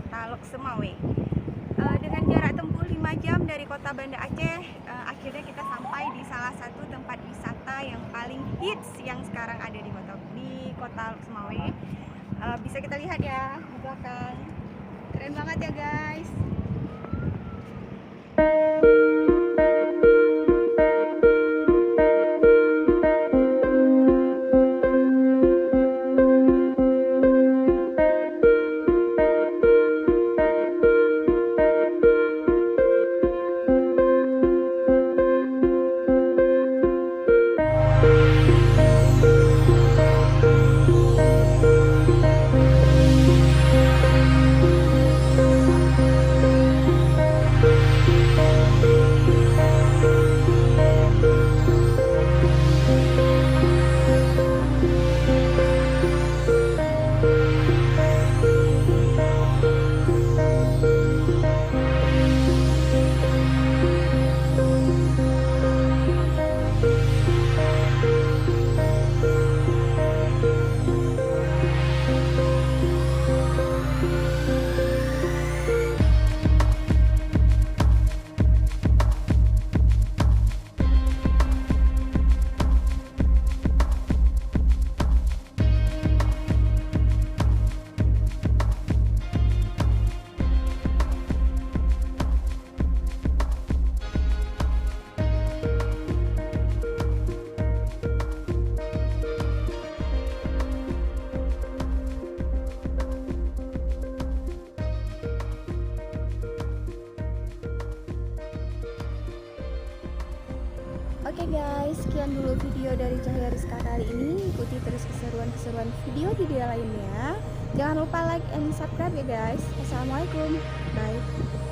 kota Lok Sumawe. Dengan jarak tempuh 5 jam dari kota Banda Aceh, akhirnya kita sampai di salah satu tempat wisata yang paling hits yang sekarang ada di kota Lok Sumawe. Bisa kita lihat ya di belakang, keren banget ya guys. Oke guys, sekian dulu video dari Cahya Rizka kali ini. Ikuti terus keseruan-keseruan video lainnya. Jangan lupa like and subscribe ya guys. Assalamualaikum, bye.